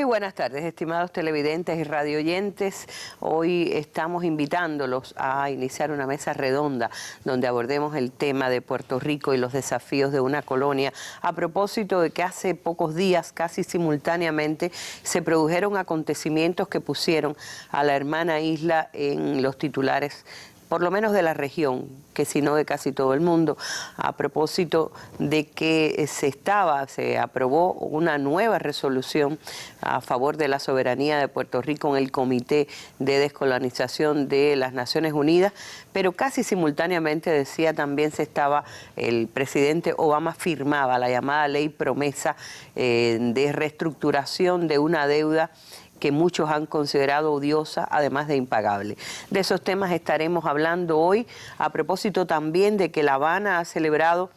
buenas tardes, estimados televidentes y radioyentes. Hoy estamos invitándolos a iniciar una mesa redonda donde abordemos el tema de Puerto Rico y los desafíos de una colonia, a propósito de que hace pocos días, casi simultáneamente, se produjeron acontecimientos que pusieron a la hermana isla en los titulares, por lo menos de la región, que si no de casi todo el mundo, a propósito de que se aprobó una nueva resolución a favor de la soberanía de Puerto Rico en el Comité de Descolonización de las Naciones Unidas, pero casi simultáneamente, decía, también el presidente Obama firmaba la llamada ley promesa de reestructuración de una deuda que muchos han considerado odiosa, además de impagable. De esos temas estaremos hablando hoy, a propósito también de que La Habana ha celebrado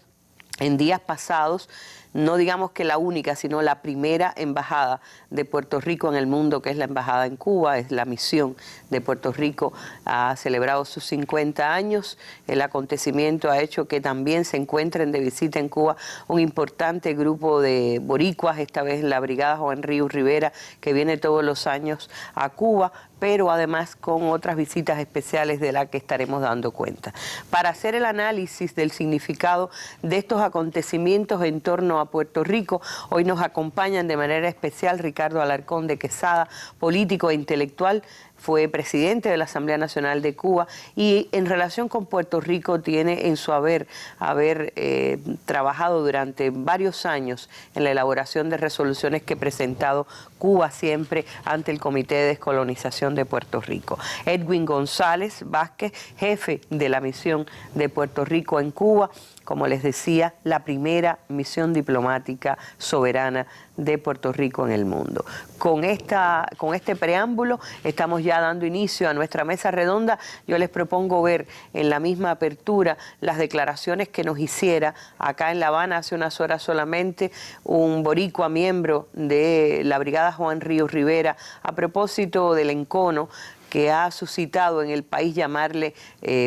en días pasados, no digamos que la única, sino la primera embajada de Puerto Rico en el mundo, que es la embajada en Cuba, es la misión de Puerto Rico, ha celebrado sus 50 años. El acontecimiento ha hecho que también se encuentren de visita en Cuba un importante grupo de boricuas, esta vez la Brigada Juan Ríos Rivera, que viene todos los años a Cuba, pero además con otras visitas especiales de las que estaremos dando cuenta. Para hacer el análisis del significado de estos acontecimientos en torno a Puerto Rico, hoy nos acompañan de manera especial Ricardo Alarcón de Quesada, político e intelectual, fue presidente de la Asamblea Nacional de Cuba y en relación con Puerto Rico tiene en su haber trabajado durante varios años en la elaboración de resoluciones que ha presentado Cuba siempre ante el Comité de Descolonización de Puerto Rico. Edwin González Vázquez, jefe de la misión de Puerto Rico en Cuba, como les decía, la primera misión diplomática soberana de Puerto Rico en el mundo. Con este preámbulo estamos ya dando inicio a nuestra mesa redonda. Yo les propongo ver en la misma apertura las declaraciones que nos hiciera acá en La Habana hace unas horas solamente un boricua miembro de la Brigada Juan Ríos Rivera a propósito del encono que ha suscitado en el país llamarle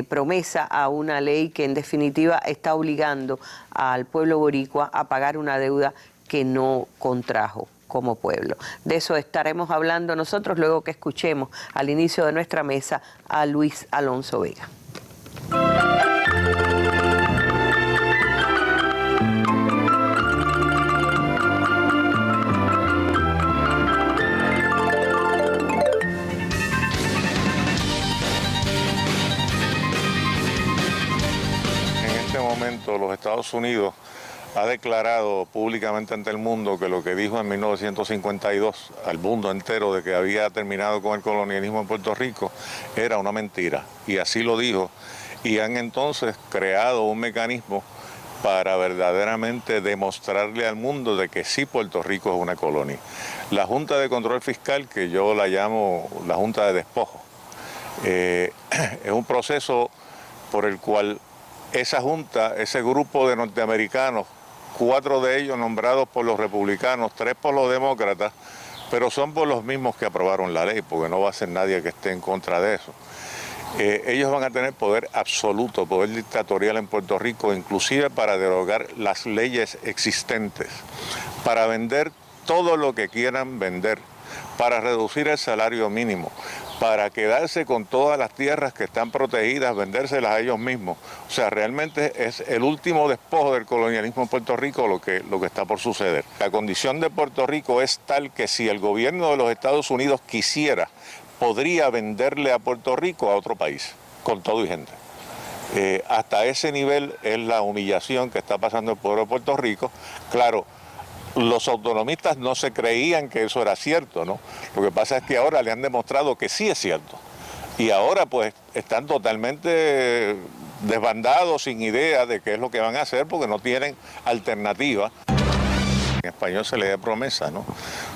promesa a una ley que en definitiva está obligando al pueblo boricua a pagar una deuda que no contrajo como pueblo. De eso estaremos hablando nosotros luego que escuchemos al inicio de nuestra mesa a Luis Alonso Vega. Los Estados Unidos ha declarado públicamente ante el mundo que lo que dijo en 1952 al mundo entero de que había terminado con el colonialismo en Puerto Rico era una mentira, y así lo dijo, y han entonces creado un mecanismo para verdaderamente demostrarle al mundo de que sí, Puerto Rico es una colonia. La Junta de Control Fiscal, que yo la llamo la Junta de Despojo, es un proceso por el cual esa junta, ese grupo de norteamericanos, 4 de ellos nombrados por los republicanos, 3 por los demócratas, pero son por los mismos que aprobaron la ley, porque no va a ser nadie que esté en contra de eso. Ellos van a tener poder absoluto, poder dictatorial en Puerto Rico, inclusive para derogar las leyes existentes, para vender todo lo que quieran vender, para reducir el salario mínimo, para quedarse con todas las tierras que están protegidas, vendérselas a ellos mismos. O sea, realmente es el último despojo del colonialismo en Puerto Rico lo que está por suceder. La condición de Puerto Rico es tal que si el gobierno de los Estados Unidos quisiera, podría venderle a Puerto Rico a otro país, con todo y gente. Hasta ese nivel es la humillación que está pasando el pueblo de Puerto Rico. Claro, los autonomistas no se creían que eso era cierto, ¿no? Lo que pasa es que ahora le han demostrado que sí es cierto. Y ahora pues están totalmente desbandados, sin idea de qué es lo que van a hacer, porque no tienen alternativa. En español se le da promesa, ¿no?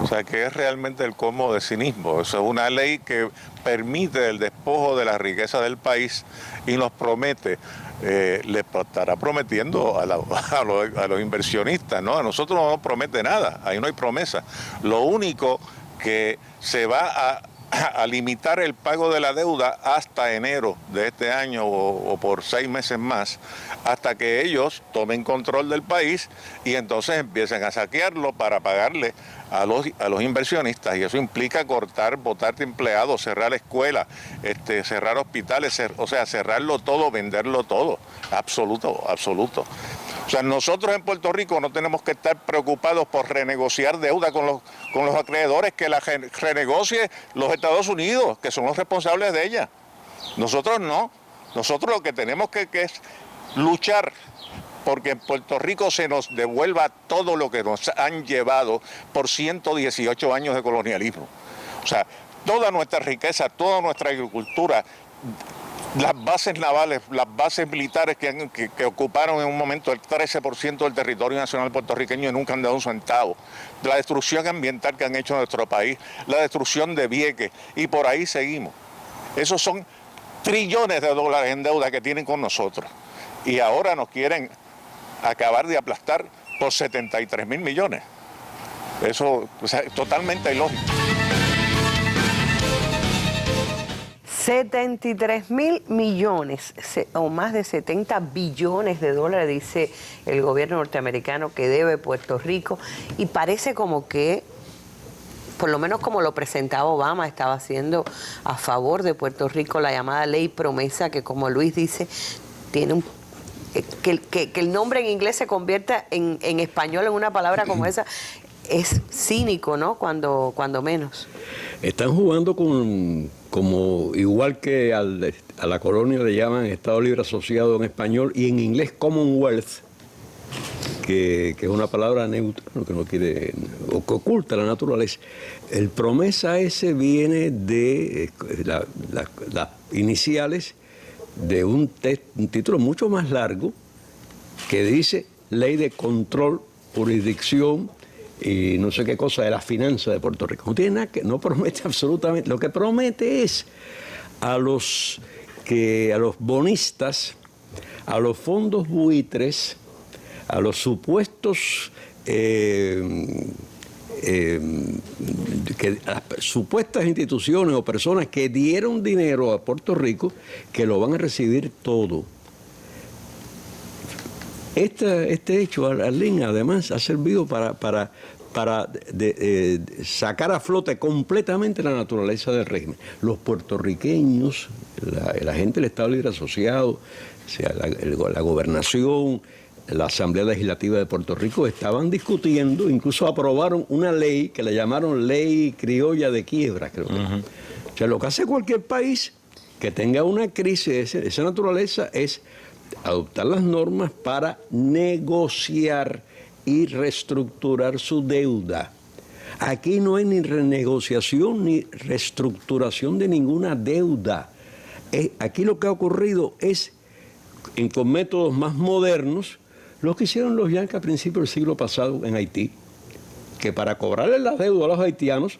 O sea, que es realmente el colmo de cinismo. Eso es una ley que permite el despojo de la riqueza del país y nos promete, le estará prometiendo a los inversionistas, ¿no? A nosotros no nos promete nada, ahí no hay promesa. Lo único que se va a a limitar el pago de la deuda hasta enero de este año o por 6 meses más, hasta que ellos tomen control del país y entonces empiecen a saquearlo para pagarle a los inversionistas. Y eso implica cortar, botar empleados, cerrar escuelas, cerrar hospitales, o sea, cerrarlo todo, venderlo todo. Absoluto. O sea, nosotros en Puerto Rico no tenemos que estar preocupados por renegociar deuda con los acreedores, que la renegocie los Estados Unidos, que son los responsables de ella. Nosotros no. Nosotros lo que tenemos que es luchar porque en Puerto Rico se nos devuelva todo lo que nos han llevado por 118 años de colonialismo. O sea, toda nuestra riqueza, toda nuestra agricultura, las bases navales, las bases militares que ocuparon en un momento el 13% del territorio nacional puertorriqueño y nunca han dado un centavo, la destrucción ambiental que han hecho en nuestro país, la destrucción de Vieques, y por ahí seguimos. Esos son trillones de dólares en deuda que tienen con nosotros. Y ahora nos quieren acabar de aplastar por 73.000 millones. Eso, o sea, es totalmente ilógico. 73.000 millones o más de 70 billones de dólares, dice el gobierno norteamericano que debe Puerto Rico, y parece como que, por lo menos como lo presentaba Obama, estaba haciendo a favor de Puerto Rico la llamada ley promesa, que como Luis dice, tiene que el nombre en inglés se convierta en español en una palabra como esa, es cínico, ¿no? Cuando menos. Están jugando como igual que a la colonia le llaman Estado Libre Asociado en español, y en inglés Commonwealth, que es una palabra neutra, que no quiere, o que oculta la naturaleza. El promesa ese viene de las iniciales de un título mucho más largo que dice Ley de Control, Jurisdicción y no sé qué cosa de las finanzas de Puerto Rico. No tiene nada que, no promete absolutamente. Lo que promete es a los bonistas, a los fondos buitres, a los supuestos las supuestas instituciones o personas que dieron dinero a Puerto Rico, que lo van a recibir todo. Este hecho, Arlene, además ha servido para sacar a flote completamente la naturaleza del régimen. Los puertorriqueños, la gente del Estado Libre Asociado, o sea, la gobernación, la Asamblea Legislativa de Puerto Rico estaban discutiendo, incluso aprobaron una ley que le llamaron Ley Criolla de Quiebra, creo que. O sea, lo que hace cualquier país que tenga una crisis de esa naturaleza es adoptar las normas para negociar y reestructurar su deuda. Aquí no hay ni renegociación ni reestructuración de ninguna deuda. Aquí lo que ha ocurrido es, con métodos más modernos, lo que hicieron los yanquis a principios del siglo pasado en Haití, que para cobrarle la deuda a los haitianos,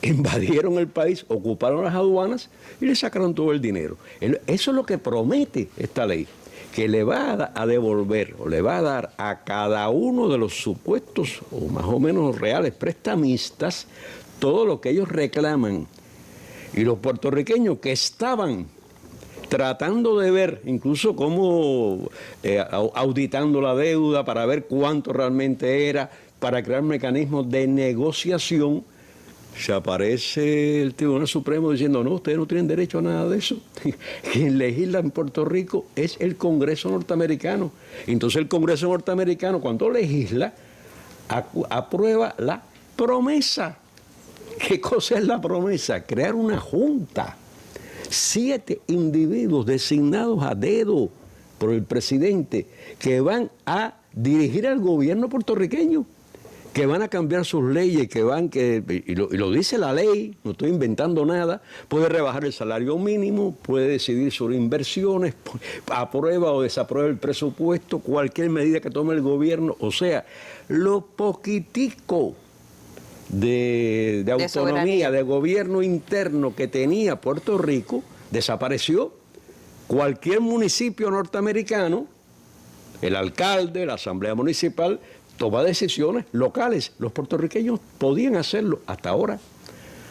invadieron el país, ocuparon las aduanas y le sacaron todo el dinero. Eso es lo que promete esta ley, que le va a devolver o le va a dar a cada uno de los supuestos o más o menos reales prestamistas todo lo que ellos reclaman. Y los puertorriqueños que estaban tratando de ver, incluso como auditando la deuda para ver cuánto realmente era, para crear mecanismos de negociación, se aparece el Tribunal Supremo diciendo, no, ustedes no tienen derecho a nada de eso. Quien legisla en Puerto Rico es el Congreso norteamericano. Entonces el Congreso norteamericano, cuando legisla, aprueba la promesa. ¿Qué cosa es la promesa? Crear una junta. 7 individuos designados a dedo por el presidente que van a dirigir al gobierno puertorriqueño, que van a cambiar sus leyes, y lo dice la ley, no estoy inventando nada, puede rebajar el salario mínimo, puede decidir sobre inversiones, aprueba o desaprueba el presupuesto, cualquier medida que tome el gobierno. O sea, lo poquitico de autonomía, de gobierno interno que tenía Puerto Rico, desapareció. Cualquier municipio norteamericano, el alcalde, la asamblea municipal, toma decisiones locales. Los puertorriqueños podían hacerlo hasta ahora.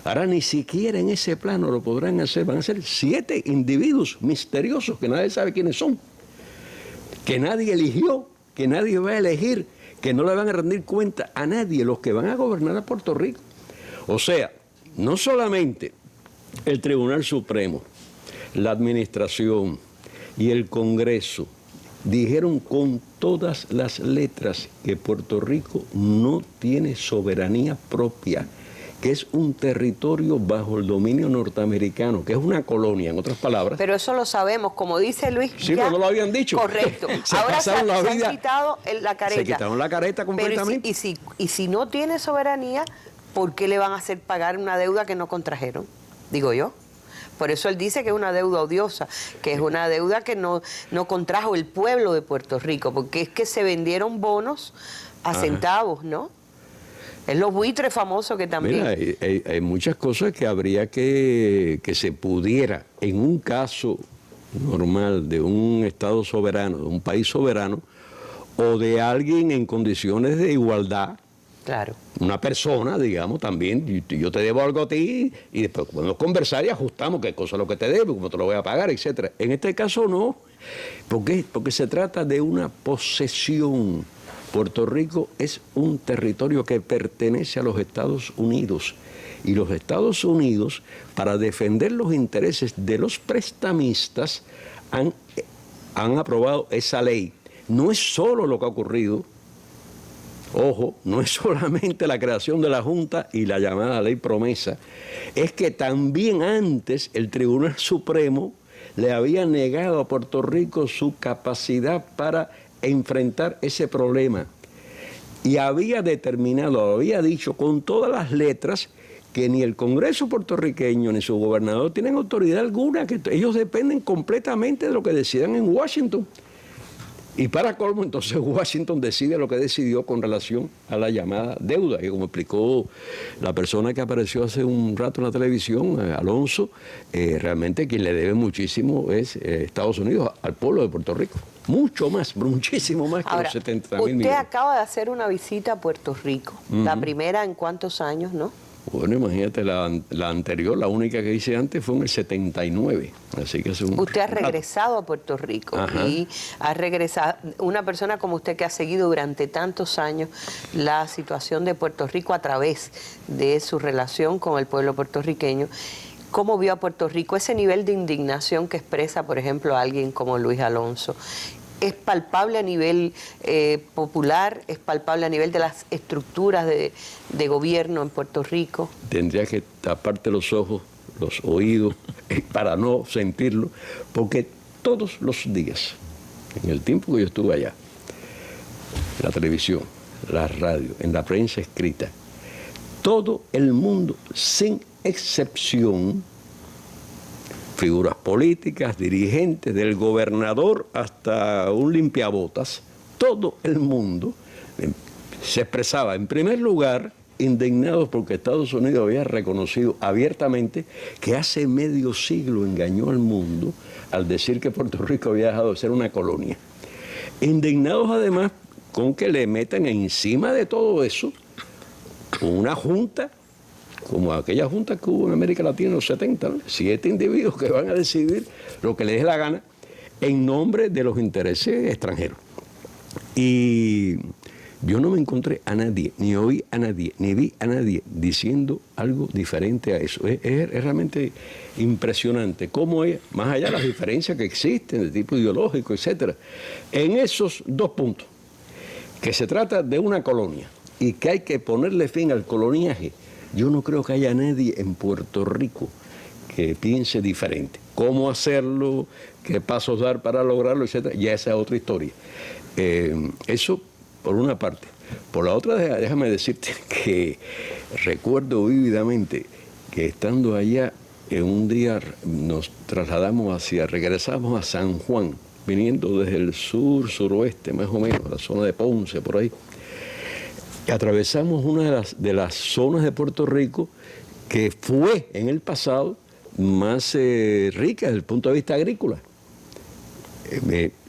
Ahora ni siquiera en ese plano lo podrán hacer. Van a ser 7 individuos misteriosos que nadie sabe quiénes son, que nadie eligió, que nadie va a elegir, que no le van a rendir cuenta a nadie, los que van a gobernar a Puerto Rico. O sea, no solamente el Tribunal Supremo, la Administración y el Congreso dijeron con todas las letras que Puerto Rico no tiene soberanía propia, que es un territorio bajo el dominio norteamericano, que es una colonia, en otras palabras. Pero eso lo sabemos, como dice Luis. Sí, pero no lo habían dicho. Correcto. Ahora se han quitado la careta. Se quitaron la careta completamente. Pero y si no tiene soberanía, ¿por qué le van a hacer pagar una deuda que no contrajeron? Digo yo. Por eso él dice que es una deuda odiosa, que es una deuda que no contrajo el pueblo de Puerto Rico, porque es que se vendieron bonos a centavos, ¿no? Es los buitres famosos que también... Mira, hay muchas cosas que habría que se pudiera, en un caso normal de un Estado soberano, de un país soberano, o de alguien en condiciones de igualdad. Claro. Una persona, digamos, también, yo te debo algo a ti y después podemos conversar y ajustamos qué cosa es lo que te debo, cómo te lo voy a pagar, etcétera. En este caso no. ¿Por qué? Porque se trata de una posesión. Puerto Rico es un territorio que pertenece a los Estados Unidos. Y los Estados Unidos, para defender los intereses de los prestamistas, han aprobado esa ley. No es solo lo que ha ocurrido. Ojo, no es solamente la creación de la Junta y la llamada Ley Promesa, es que también antes el Tribunal Supremo le había negado a Puerto Rico su capacidad para enfrentar ese problema. Y había determinado, había dicho con todas las letras que ni el Congreso puertorriqueño ni su gobernador tienen autoridad alguna, que ellos dependen completamente de lo que decidan en Washington. Y para colmo, entonces Washington decide lo que decidió con relación a la llamada deuda, que como explicó la persona que apareció hace un rato en la televisión, Alonso, realmente quien le debe muchísimo es Estados Unidos al pueblo de Puerto Rico. Mucho más, muchísimo más que ahora, los 70.000 millones. Usted acaba de hacer una visita a Puerto Rico, la primera en cuántos años, ¿no? Bueno, imagínate, la anterior, la única que hice antes fue en el 79. Así que es usted ha regresado a Puerto Rico. Ajá. Y ha regresado, una persona como usted que ha seguido durante tantos años la situación de Puerto Rico a través de su relación con el pueblo puertorriqueño. ¿Cómo vio a Puerto Rico ese nivel de indignación que expresa, por ejemplo, alguien como Luis Alonso? ¿Es palpable a nivel popular? ¿Es palpable a nivel de las estructuras de gobierno en Puerto Rico? Tendría que taparte los ojos, los oídos, para no sentirlo, porque todos los días, en el tiempo que yo estuve allá, en la televisión, la radio, en la prensa escrita, todo el mundo, sin excepción, figuras políticas, dirigentes, del gobernador hasta un limpiabotas, todo el mundo se expresaba, en primer lugar, indignados porque Estados Unidos había reconocido abiertamente que hace medio siglo engañó al mundo al decir que Puerto Rico había dejado de ser una colonia. Indignados además con que le metan encima de todo eso una junta, como aquella junta que hubo en América Latina en los 70, ¿no? 7 individuos que van a decidir lo que les dé la gana en nombre de los intereses extranjeros. Y yo no me encontré a nadie, ni oí a nadie, ni vi a nadie diciendo algo diferente a eso. Es realmente impresionante cómo es, más allá de las diferencias que existen de tipo ideológico, etcétera, en esos 2 puntos, que se trata de una colonia y que hay que ponerle fin al coloniaje. Yo no creo que haya nadie en Puerto Rico que piense diferente. ¿Cómo hacerlo? ¿Qué pasos dar para lograrlo? Etcétera. Ya esa es otra historia. Eso por una parte. Por la otra, déjame decirte que recuerdo vívidamente que estando allá, en un día nos trasladamos regresamos a San Juan, viniendo desde el sur, suroeste, más o menos, la zona de Ponce, por ahí. Atravesamos una de las zonas de Puerto Rico que fue en el pasado más rica desde el punto de vista agrícola.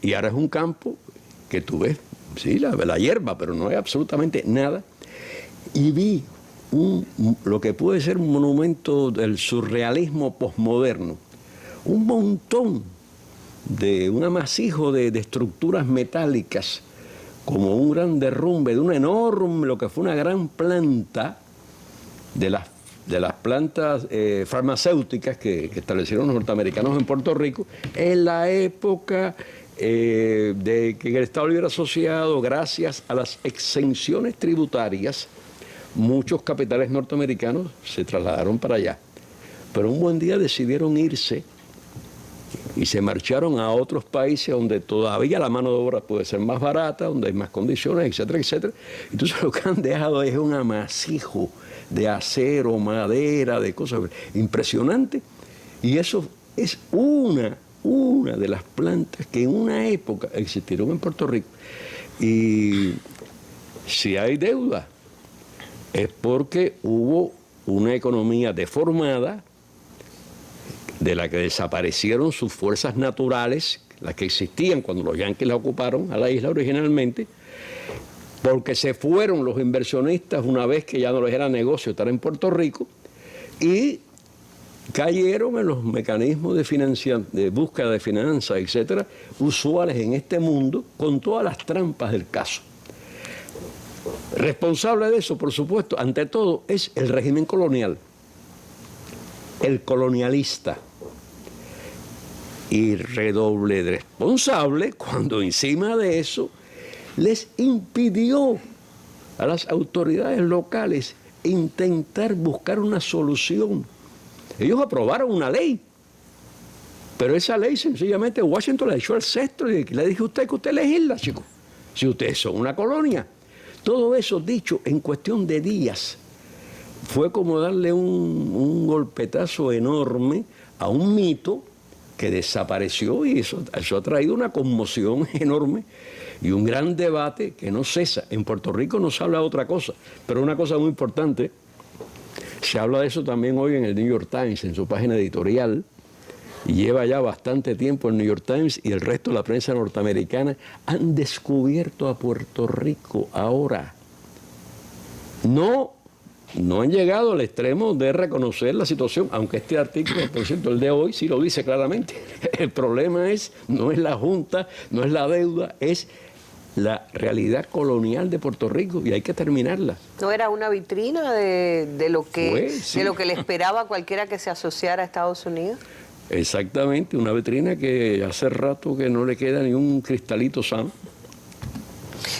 Y ahora es un campo que tú ves, sí, la hierba, pero no hay absolutamente nada. Y vi lo que puede ser un monumento del surrealismo posmoderno. Un montón un amasijo de estructuras metálicas, como un gran derrumbe de una enorme, lo que fue una gran planta de las plantas farmacéuticas que establecieron los norteamericanos en Puerto Rico en la época de que el Estado Libre Asociado, gracias a las exenciones tributarias, muchos capitales norteamericanos se trasladaron para allá. Pero un buen día decidieron irse y se marcharon a otros países donde todavía la mano de obra puede ser más barata, donde hay más condiciones, etcétera, etcétera. Entonces lo que han dejado es un amasijo de acero, madera, de cosas impresionantes. Y eso es una de las plantas que en una época existieron en Puerto Rico. Y si hay deuda, es porque hubo una economía deformada, de la que desaparecieron sus fuerzas naturales, las que existían cuando los yanquis la ocuparon a la isla originalmente, porque se fueron los inversionistas una vez que ya no les era negocio estar en Puerto Rico, y cayeron en los mecanismos de búsqueda de finanzas, etcétera, usuales en este mundo, con todas las trampas del caso. Responsable de eso, por supuesto, ante todo, es el régimen colonial, el colonialista, y redoble de responsable cuando encima de eso les impidió a las autoridades locales intentar buscar una solución. Ellos aprobaron una ley, pero esa ley sencillamente Washington la echó al cesto y le dijo a usted que usted legisla, chico, si ustedes son una colonia. Todo eso dicho en cuestión de días. Fue como darle un golpetazo enorme a un mito que desapareció, y eso ha traído una conmoción enorme y un gran debate que no cesa. En Puerto Rico no se habla de otra cosa, pero una cosa muy importante, se habla de eso también hoy en el New York Times, en su página editorial, y lleva ya bastante tiempo el New York Times y el resto de la prensa norteamericana han descubierto a Puerto Rico ahora. No han llegado al extremo de reconocer la situación, aunque este artículo, por cierto, el de hoy, sí lo dice claramente. El problema no es la Junta, no es la deuda, es la realidad colonial de Puerto Rico, y hay que terminarla. ¿No era una vitrina de lo que, sí, de lo que le esperaba a cualquiera que se asociara a Estados Unidos? Exactamente, una vitrina que hace rato que no le queda ni un cristalito sano.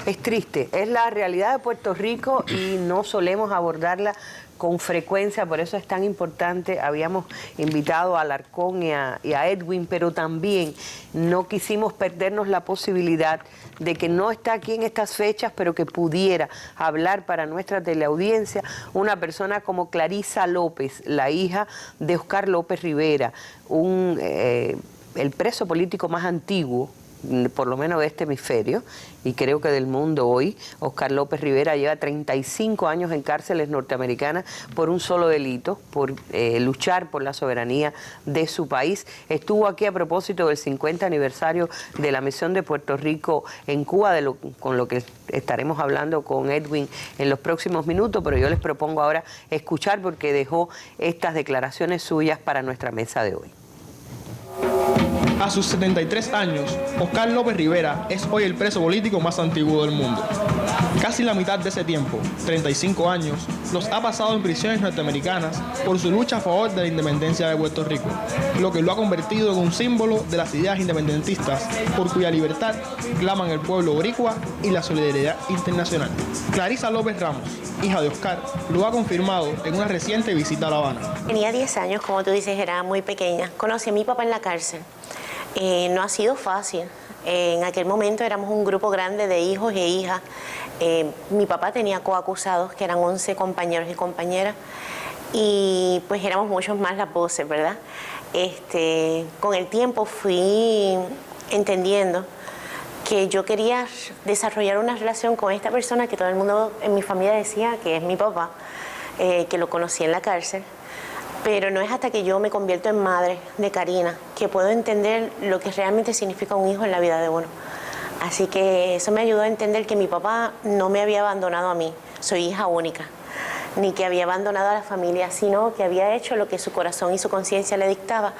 Es triste, es la realidad de Puerto Rico y no solemos abordarla con frecuencia, por eso es tan importante. Habíamos invitado a Alarcón y a Edwin, pero también no quisimos perdernos la posibilidad de que no está aquí en estas fechas, pero que pudiera hablar para nuestra teleaudiencia una persona como Clarisa López, la hija de Oscar López Rivera, el preso político más antiguo, por lo menos de este hemisferio, y creo que del mundo hoy. Oscar López Rivera lleva 35 años en cárceles norteamericanas por un solo delito, por luchar por la soberanía de su país. Estuvo aquí a propósito del 50 aniversario de la misión de Puerto Rico en Cuba, con lo que estaremos hablando con Edwin en los próximos minutos, pero yo les propongo ahora escuchar, porque dejó estas declaraciones suyas para nuestra mesa de hoy. A sus 73 años, Oscar López Rivera es hoy el preso político más antiguo del mundo. Casi la mitad de ese tiempo, 35 años, los ha pasado en prisiones norteamericanas por su lucha a favor de la independencia de Puerto Rico, lo que lo ha convertido en un símbolo de las ideas independentistas, por cuya libertad claman el pueblo boricua y la solidaridad internacional. Clarisa López Ramos, hija de Oscar, lo ha confirmado en una reciente visita a La Habana. Tenía 10 años, como tú dices, era muy pequeña. Conocí a mi papá en la cárcel. No ha sido fácil. En aquel momento éramos un grupo grande de hijos e hijas. Mi papá tenía coacusados, que eran 11 compañeros y compañeras, y pues éramos muchos más las voces, ¿verdad? Con el tiempo fui entendiendo que yo quería desarrollar una relación con esta persona que todo el mundo en mi familia decía que es mi papá, que lo conocí en la cárcel. Pero no es hasta que yo me convierto en madre de Karina que puedo entender lo que realmente significa un hijo en la vida de uno. Así que eso me ayudó a entender que mi papá no me había abandonado a mí, soy hija única. ni que había abandonado a la familia, sino que había hecho lo que su corazón y su conciencia le dictaba,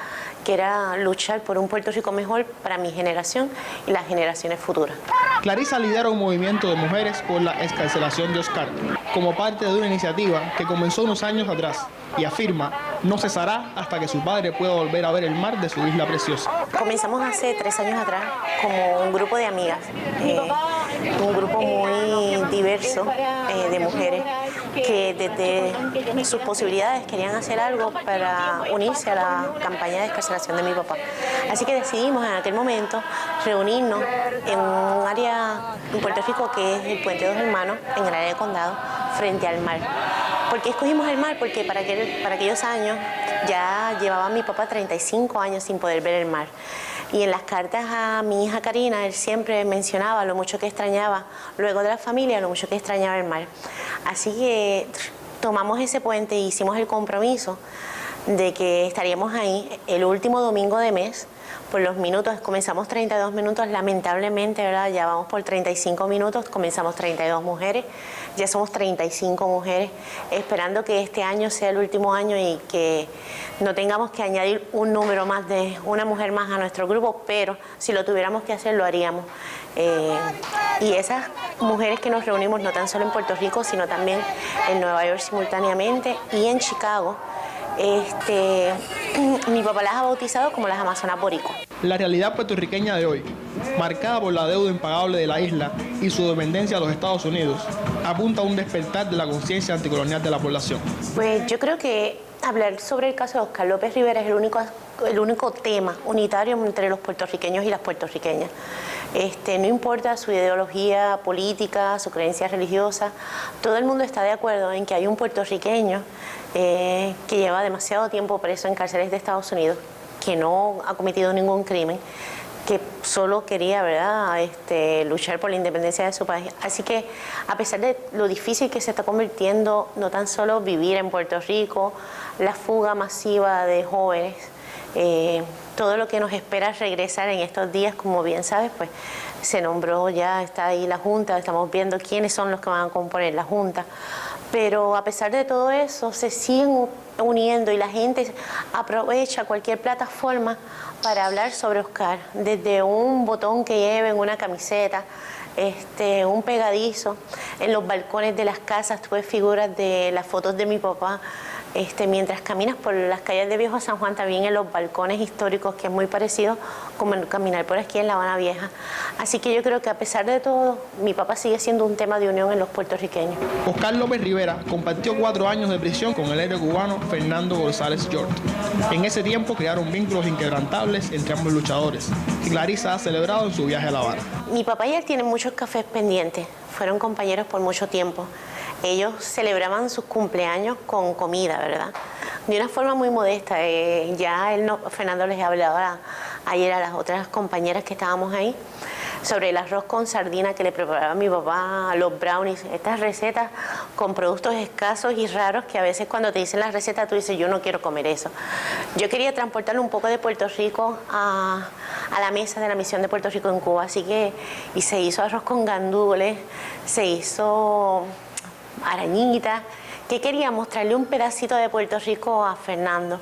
que era luchar por un Puerto Rico mejor para mi generación y las generaciones futuras. Clarisa lidera un movimiento de mujeres por la excarcelación de Oscar, como parte de una iniciativa que comenzó unos años atrás y afirma no cesará hasta que su padre pueda volver a ver el mar de su isla preciosa. Comenzamos hace 3 años atrás como un grupo de amigas, un grupo muy diverso de mujeres que desde sus posibilidades querían hacer algo para unirse a la campaña de excarcelación de mi papá. Así que decidimos en aquel momento reunirnos en un área en Puerto Rico que es el Puente de Dos Hermanos, en el área de condado, frente al mar. ¿Por qué escogimos el mar? Porque para aquellos años ya llevaba mi papá 35 años sin poder ver el mar. Y en las cartas a mi hija Karina, él siempre mencionaba lo mucho que extrañaba, luego de la familia, lo mucho que extrañaba el mar. Así que tomamos ese puente e hicimos el compromiso de que estaríamos ahí el último domingo de mes. Por los minutos, comenzamos 32 minutos, lamentablemente, ¿verdad? Ya vamos por 35 minutos, comenzamos 32 mujeres, ya somos 35 mujeres, esperando que este año sea el último año y que no tengamos que añadir un número más de una mujer más a nuestro grupo, pero si lo tuviéramos que hacer, lo haríamos. Y esas mujeres que nos reunimos no tan solo en Puerto Rico, sino también en Nueva York simultáneamente y en Chicago, mi papá las ha bautizado como las Amazonas Boricua. La realidad puertorriqueña de hoy, marcada por la deuda impagable de la isla y su dependencia a los Estados Unidos, apunta a un despertar de la conciencia anticolonial de la población. Pues yo creo que hablar sobre el caso de Oscar López Rivera es el único tema unitario entre los puertorriqueños y las puertorriqueñas. No importa su ideología política, su creencia religiosa, todo el mundo está de acuerdo en que hay un puertorriqueño que lleva demasiado tiempo preso en cárceles de Estados Unidos, que no ha cometido ningún crimen, que solo quería, ¿verdad?, luchar por la independencia de su país. Así que, a pesar de lo difícil que se está convirtiendo no tan solo vivir en Puerto Rico, la fuga masiva de jóvenes, todo lo que nos espera regresar en estos días, como bien sabes, pues se nombró ya, está ahí la Junta, estamos viendo quiénes son los que van a componer la Junta. Pero a pesar de todo eso, se siguen uniendo y la gente aprovecha cualquier plataforma para hablar sobre Oscar, desde un botón que lleve en una camiseta, un pegadizo, en los balcones de las casas, tú ves figuras de las fotos de mi papá, mientras caminas por las calles de Viejo San Juan, también en los balcones históricos, que es muy parecido como caminar por aquí en La Habana Vieja. Así que yo creo que a pesar de todo, mi papá sigue siendo un tema de unión en los puertorriqueños. Oscar López Rivera compartió 4 años de prisión con el héroe cubano Fernando González Yort. En ese tiempo crearon vínculos inquebrantables entre ambos luchadores, que Clarisa ha celebrado en su viaje a La Habana. Mi papá y él tienen muchos cafés pendientes, fueron compañeros por mucho tiempo. Ellos celebraban sus cumpleaños con comida, ¿verdad? De una forma muy modesta. Fernando les hablaba ayer a las otras compañeras que estábamos ahí sobre el arroz con sardina que le preparaba mi papá, los brownies, estas recetas con productos escasos y raros que a veces cuando te dicen las recetas tú dices, yo no quiero comer eso. Yo quería transportarle un poco de Puerto Rico a la mesa de la misión de Puerto Rico en Cuba, y se hizo arroz con gandules, se hizo arañitas, que quería mostrarle un pedacito de Puerto Rico a Fernando.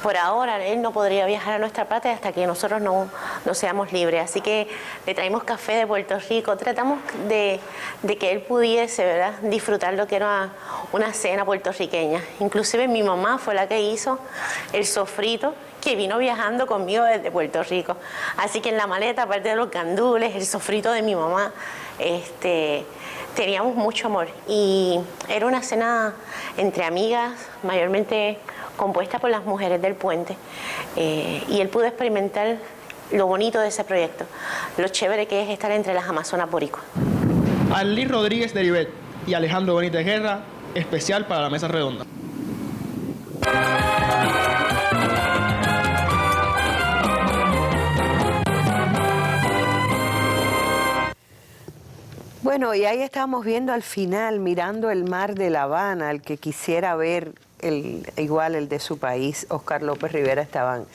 Por ahora él no podría viajar a nuestra patria hasta que nosotros no seamos libres, así que le traímos café de Puerto Rico, tratamos de que él pudiese, ¿verdad?, disfrutar lo que era una cena puertorriqueña. Inclusive mi mamá fue la que hizo el sofrito, que vino viajando conmigo desde Puerto Rico, así que en la maleta, aparte de los gandules, el sofrito de mi mamá, teníamos mucho amor y era una cena entre amigas, mayormente compuesta por las mujeres del puente, y él pudo experimentar lo bonito de ese proyecto, lo chévere que es estar entre las Amazonas Boricua. Arlí Rodríguez de Ribet y Alejandro Benítez Guerra, especial para la Mesa Redonda. Bueno, y ahí estamos viendo al final, mirando el mar de La Habana, el que quisiera ver igual el de su país, Oscar López Rivera, estaban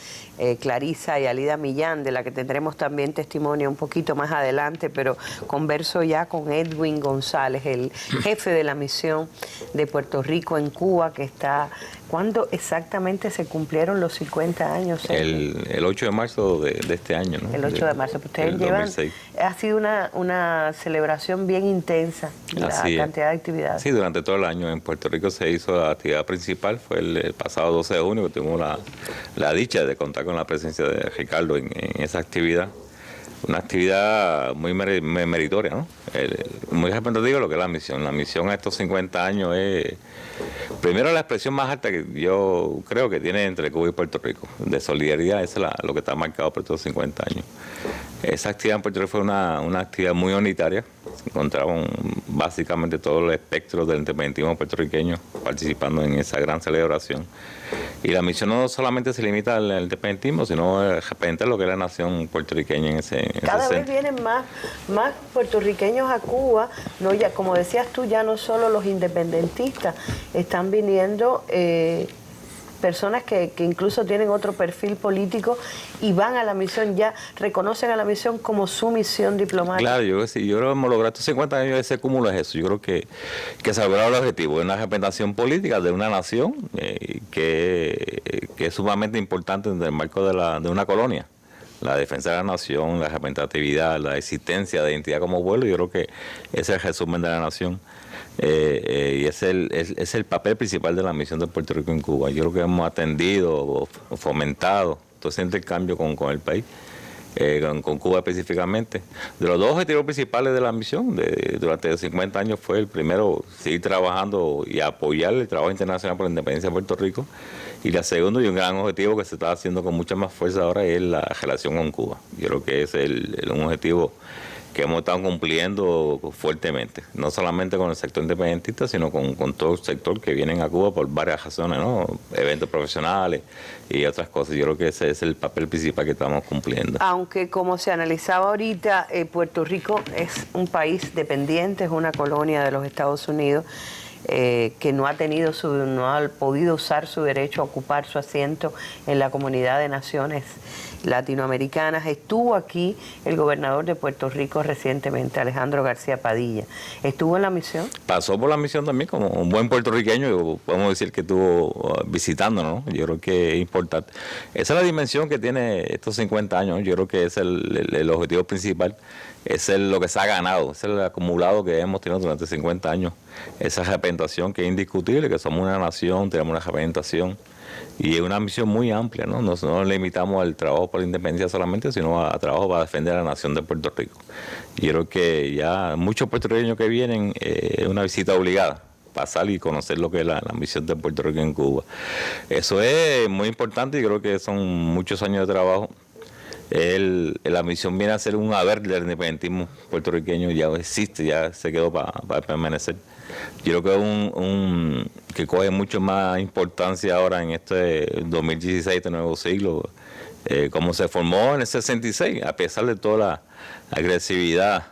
Clarisa y Alida Millán, de la que tendremos también testimonio un poquito más adelante, pero converso ya con Edwin González, el jefe de la misión de Puerto Rico en Cuba, que está... ¿Cuándo exactamente se cumplieron los 50 años? El 8 de marzo de este año, ¿no? El 8 de marzo. Ustedes llevan... Ha sido una celebración bien intensa, la cantidad de actividades. Sí, durante todo el año en Puerto Rico se hizo la actividad principal, fue el pasado 12 de junio que tuvimos la dicha de contar con la presencia de Ricardo en esa actividad. Una actividad muy meritoria, ¿no? Muy representativo lo que es la misión. La misión a estos 50 años es, primero, la expresión más alta que yo creo que tiene entre Cuba y Puerto Rico, de solidaridad. Eso es lo que está marcado por estos 50 años. Esa actividad en Puerto Rico fue una actividad muy unitaria. Se encontraban básicamente todo el espectro del independentismo puertorriqueño participando en esa gran celebración. Y la misión no solamente se limita al independentismo, sino a representar lo que es la nación puertorriqueña en ese Cada vez vienen más puertorriqueños a Cuba, no, ya, como decías tú, ya no solo los independentistas, están viniendo personas que incluso tienen otro perfil político y van a la misión, ya reconocen a la misión como su misión diplomática. Claro, yo creo que hemos logrado estos 50 años, ese cúmulo es eso. Yo creo que se ha logrado el objetivo de una representación política de una nación que es sumamente importante en el marco de una colonia. La defensa de la nación, la representatividad, la existencia de identidad como pueblo, yo creo que ese es el resumen de la nación. Y es el papel principal de la misión de Puerto Rico en Cuba. Yo creo que hemos atendido, fomentado todo ese intercambio con el país, con Cuba específicamente. De los dos objetivos principales de la misión durante 50 años fue el primero, seguir trabajando y apoyar el trabajo internacional por la independencia de Puerto Rico. Y la segunda, y un gran objetivo que se está haciendo con mucha más fuerza ahora, es la relación con Cuba. Yo creo que es un objetivo que hemos estado cumpliendo fuertemente, no solamente con el sector independentista, sino con todo el sector que vienen a Cuba por varias razones, ¿no? Eventos profesionales y otras cosas. Yo creo que ese es el papel principal que estamos cumpliendo. Aunque, como se analizaba ahorita, Puerto Rico es un país dependiente, es una colonia de los Estados Unidos, que no ha podido usar su derecho a ocupar su asiento en la comunidad de naciones latinoamericanas. Estuvo aquí el gobernador de Puerto Rico recientemente, Alejandro García Padilla. ¿Estuvo en la misión? Pasó por la misión también como un buen puertorriqueño, podemos decir que estuvo visitándonos, ¿no? Yo creo que es importante. Esa es la dimensión que tiene estos 50 años, yo creo que es el objetivo principal, es lo que se ha ganado, es el acumulado que hemos tenido durante 50 años, esa representación que es indiscutible, que somos una nación, tenemos una representación. Y es una misión muy amplia, ¿no? No nos limitamos al trabajo por la independencia solamente, sino a trabajo para defender a la nación de Puerto Rico. Y yo creo que ya muchos puertorriqueños que vienen, es una visita obligada, pasar y conocer lo que es la misión de Puerto Rico en Cuba. Eso es muy importante y creo que son muchos años de trabajo. La misión viene a ser un haber del independentismo puertorriqueño, ya existe, ya se quedó para permanecer. Yo creo que que coge mucho más importancia ahora en este 2016, este nuevo siglo, como se formó en el 66, a pesar de toda la agresividad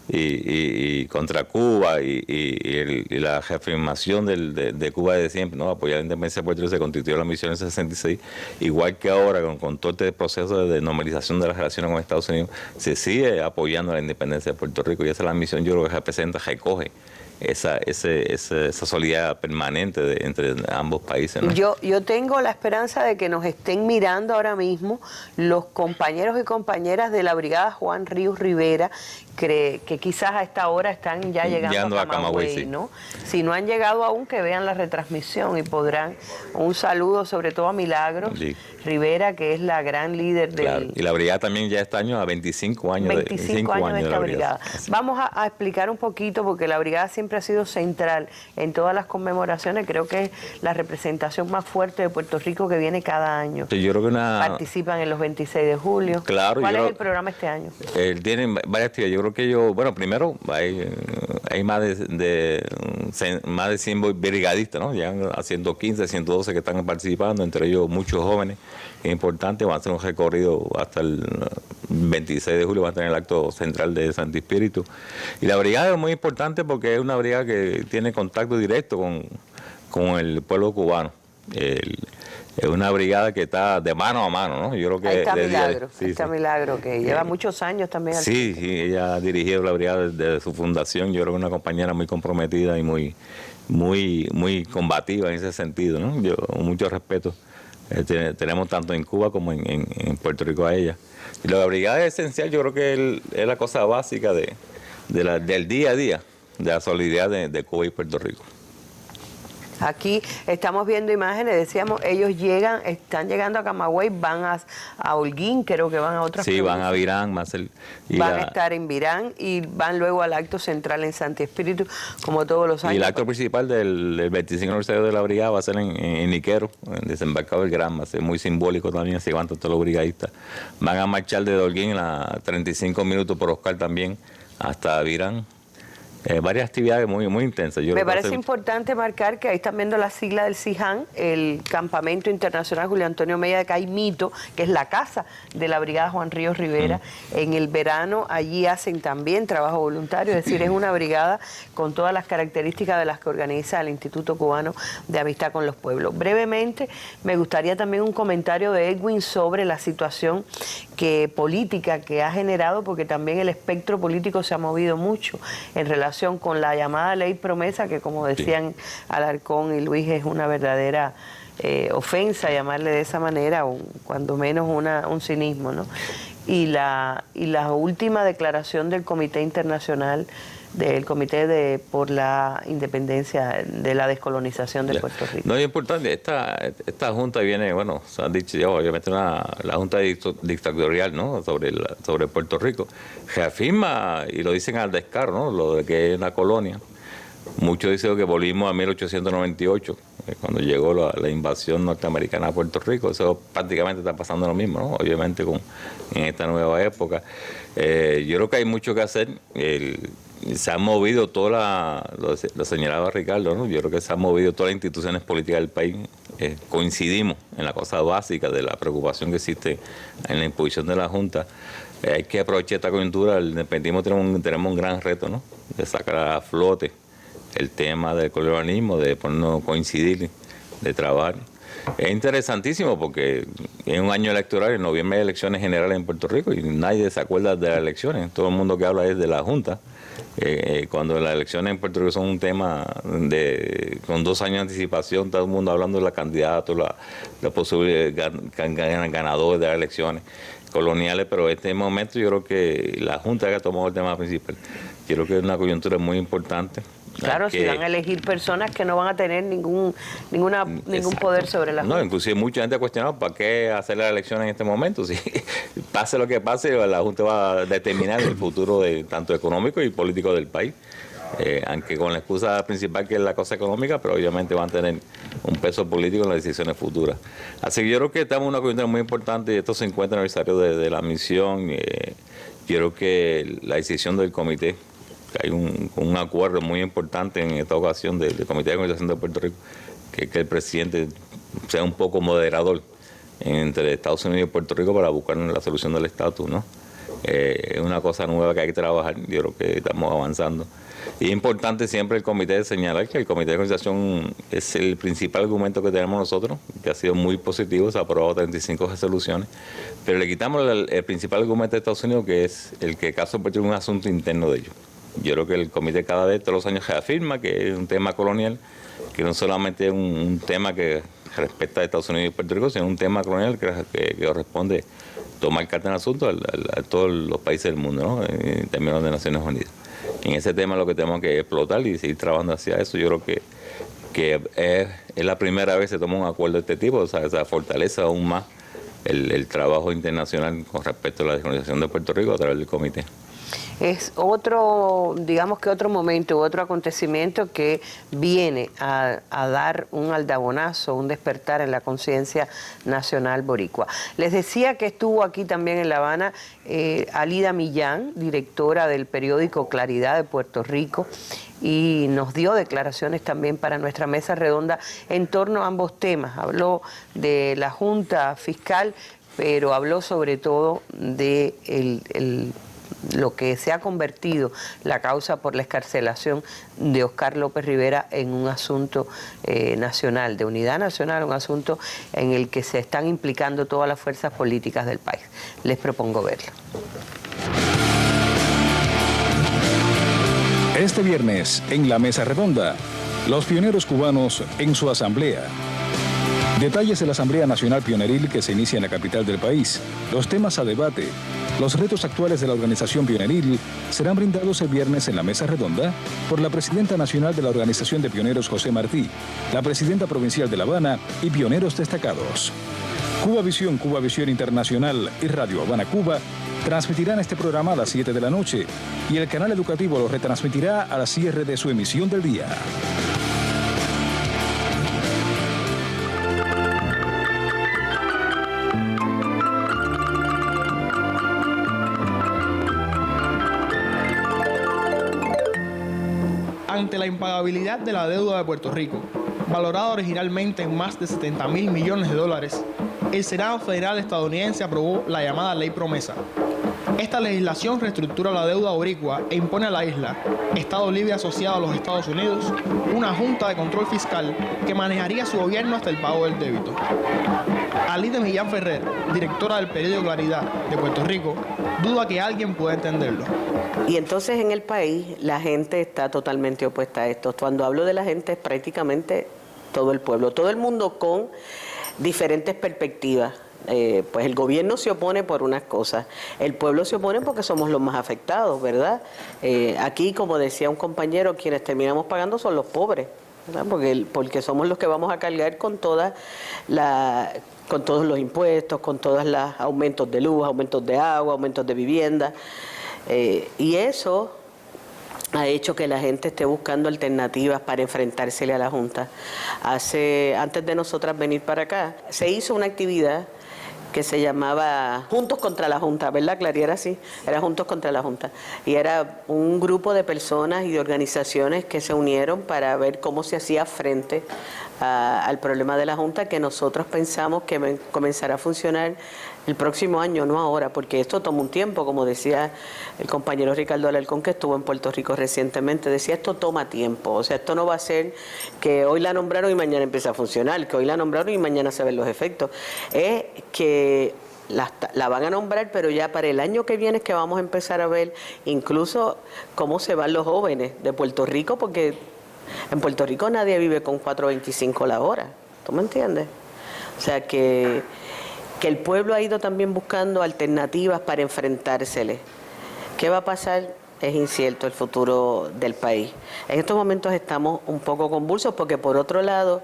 y contra Cuba y la reafirmación de Cuba desde siempre, ¿no? Apoyar la independencia de Puerto Rico, se constituyó la misión en el 66, igual que ahora con todo este proceso de normalización de las relaciones con Estados Unidos, se sigue apoyando la independencia de Puerto Rico y esa es la misión, yo creo que representa, recoge esa solidaridad permanente entre ambos países, ¿no? Yo tengo la esperanza de que nos estén mirando ahora mismo los compañeros y compañeras de la Brigada Juan Ríos Rivera, que quizás a esta hora están ya llegando a Camagüey, sí. ¿No? Si no han llegado aún, que vean la retransmisión y podrán. Un saludo sobre todo a Milagros Rivera, que es la gran líder claro. Y la brigada también ya este año a 25 años. 25 años de esta brigada. Vamos a explicar un poquito, porque la brigada siempre ha sido central en todas las conmemoraciones. Creo que es la representación más fuerte de Puerto Rico que viene cada año. Sí, yo creo que participan en los 26 de julio. Claro. ¿Cuál es el programa este año? Tienen varias actividades. Yo creo que primero hay más de 100 brigadistas, ¿no? Llegan a 115, 112 que están participando, entre ellos muchos jóvenes. Es importante, van a hacer un recorrido hasta el 26 de julio, va a tener el acto central de Santo Espíritu. Y la brigada es muy importante porque es una brigada que tiene contacto directo con el pueblo cubano. Es una brigada que está de mano a mano, ¿no? Yo creo que Ahí está de día- Milagro, sí, ahí está sí. Milagro, que lleva muchos años también. Sí, sí, ella ha dirigido la brigada desde su fundación. Yo creo que es una compañera muy comprometida y muy combativa en ese sentido, ¿no? Yo, con mucho respeto, tenemos tanto en Cuba como en Puerto Rico a ella. Y la brigada es esencial, yo creo que es la cosa básica del día a día, de la solidaridad de Cuba y Puerto Rico. Aquí estamos viendo imágenes, decíamos, ellos están llegando a Camagüey, van a Holguín, creo que van a otras Sí, van provincias. a Virán, Van a estar en Virán y van luego al acto central en Santi Espíritu, como todos los años. Y el acto principal del 25 aniversario de la brigada va a ser en Niquero, en Desembarcado del Gran, va a ser muy simbólico también, se levantan todos los brigadistas. Van a marchar de Holguín a 35 minutos por Oscar también hasta Virán. Varias actividades muy intensas. Me parece importante marcar que ahí están viendo la sigla del CIJAN, el Campamento Internacional Julio Antonio Mella de Caimito, que es la casa de la Brigada Juan Ríos Rivera. En el verano allí hacen también trabajo voluntario, es decir, es una brigada con todas las características de las que organiza el Instituto Cubano de Amistad con los Pueblos. Brevemente, me gustaría también un comentario de Edwin sobre la situación política que ha generado, porque también el espectro político se ha movido mucho en relación con la llamada ley promesa, que como decían Alarcón y Luis, es una verdadera ofensa llamarle de esa manera, o cuando menos un cinismo, ¿no? Y la última declaración del Comité Internacional, del Comité por la Independencia, de la Descolonización de Puerto Rico. No, es importante, esta junta viene, bueno, se han dicho ya, obviamente la junta dictatorial, ¿no? sobre Puerto Rico, reafirma, y lo dicen al descaro, ¿no? Lo de que es una colonia. Muchos dicen que volvimos a 1898, cuando llegó la invasión norteamericana a Puerto Rico. Eso prácticamente está pasando lo mismo, ¿no? Obviamente en esta nueva época. Yo creo que hay mucho que hacer. Se han movido lo señalaba Ricardo, ¿no? Yo creo que se han movido todas las instituciones políticas del país. Coincidimos en la cosa básica de la preocupación que existe en la imposición de la Junta. Hay que aprovechar esta coyuntura. El independentismo tenemos un gran reto, ¿no? De sacar a flote el tema del colonialismo, de ponernos coincidir, de trabajar. Es interesantísimo porque es un año electoral, en noviembre hay elecciones generales en Puerto Rico y nadie se acuerda de las elecciones. Todo el mundo que habla es de la Junta. Cuando las elecciones en Puerto Rico son un tema con 2 años de anticipación, todo el mundo hablando de los candidatos, la posibilidad de ganadores de las elecciones coloniales, pero en este momento yo creo que la Junta que ha tomado el tema principal. Yo creo que es una coyuntura muy importante. Claro, si van a elegir personas que no van a tener ningún poder sobre la Junta. No, inclusive mucha gente ha cuestionado para qué hacer la elección en este momento. Si pase lo que pase, la Junta va a determinar el futuro tanto económico y político del país. Aunque con la excusa principal que es la cosa económica, pero obviamente van a tener un peso político en las decisiones futuras. Así que yo creo que estamos en una coyuntura muy importante y estos 50 aniversarios de la misión. Yo creo que la decisión del comité, que hay un acuerdo muy importante en esta ocasión del Comité de Organización de Puerto Rico, que el presidente sea un poco moderador entre Estados Unidos y Puerto Rico para buscar la solución del estatus, ¿no? Es una cosa nueva que hay que trabajar, yo creo que estamos avanzando. Y es importante siempre el comité señalar que el Comité de Organización es el principal argumento que tenemos nosotros, que ha sido muy positivo, se ha aprobado 35 resoluciones, pero le quitamos el principal argumento de Estados Unidos, que es el que el caso de Puerto Rico es un asunto interno de ellos. Yo creo que el comité cada vez, todos los años, reafirma que es un tema colonial, que no solamente es un tema que respecta a Estados Unidos y Puerto Rico, sino un tema colonial que corresponde tomar carta en el asunto a todos los países del mundo, ¿no? En términos de Naciones Unidas. En ese tema lo que tenemos que explotar y seguir trabajando hacia eso. Yo creo que es la primera vez que se toma un acuerdo de este tipo, o sea, se fortalece aún más el trabajo internacional con respecto a la descolonización de Puerto Rico a través del comité. Es otro momento, otro acontecimiento que viene a dar un aldabonazo, un despertar en la conciencia nacional boricua. Les decía que estuvo aquí también en La Habana Alida Millán, directora del periódico Claridad de Puerto Rico, y nos dio declaraciones también para nuestra mesa redonda en torno a ambos temas. Habló de la Junta Fiscal, pero habló sobre todo de lo que se ha convertido la causa por la excarcelación de Oscar López Rivera en un asunto nacional, de unidad nacional, un asunto en el que se están implicando todas las fuerzas políticas del país. Les propongo verlo. Este viernes, en la Mesa Redonda, los pioneros cubanos en su asamblea. Detalles de la Asamblea Nacional Pioneril que se inicia en la capital del país, los temas a debate, los retos actuales de la organización pioneril serán brindados el viernes en la Mesa Redonda por la presidenta nacional de la Organización de Pioneros José Martí, la presidenta provincial de La Habana y pioneros destacados. Cuba Visión Internacional y Radio Habana Cuba transmitirán este programa a las 7 de la noche y el canal educativo lo retransmitirá al cierre de su emisión del día. Ante la impagabilidad de la deuda de Puerto Rico, valorada originalmente en más de 70.000 millones de dólares, el Senado Federal estadounidense aprobó la llamada Ley Promesa. Esta legislación reestructura la deuda boricua e impone a la isla, Estado libre asociado a los Estados Unidos, una junta de control fiscal que manejaría su gobierno hasta el pago del débito. Alide Millán Ferrer, directora del periódico Claridad de Puerto Rico, duda que alguien pueda entenderlo. Y entonces en el país la gente está totalmente opuesta a esto. Cuando hablo de la gente es prácticamente todo el pueblo, todo el mundo con diferentes perspectivas. Pues el gobierno se opone por unas cosas, el pueblo se opone porque somos los más afectados, ¿verdad? Aquí, como decía un compañero, quienes terminamos pagando son los pobres, ¿verdad? Porque somos los que vamos a cargar con todos los impuestos, con todos los aumentos de luz, aumentos de agua, aumentos de vivienda, y eso ha hecho que la gente esté buscando alternativas para enfrentársele a la Junta. Antes de nosotras venir para acá, se hizo una actividad que se llamaba Juntos contra la Junta, ¿verdad, Clary? Era así, era Juntos contra la Junta. Y era un grupo de personas y de organizaciones que se unieron para ver cómo se hacía frente al problema de la Junta, que nosotros pensamos que comenzará a funcionar el próximo año, no ahora, porque esto toma un tiempo, como decía el compañero Ricardo Alarcón, que estuvo en Puerto Rico recientemente, decía esto toma tiempo, o sea, esto no va a ser que hoy la nombraron y mañana empieza a funcionar, que hoy la nombraron y mañana se ven los efectos, es que la van a nombrar, pero ya para el año que viene es que vamos a empezar a ver incluso cómo se van los jóvenes de Puerto Rico, porque en Puerto Rico nadie vive con 4.25 la hora, ¿tú me entiendes? O sea que el pueblo ha ido también buscando alternativas para enfrentársele. ¿Qué va a pasar? Es incierto el futuro del país. En estos momentos estamos un poco convulsos porque, por otro lado,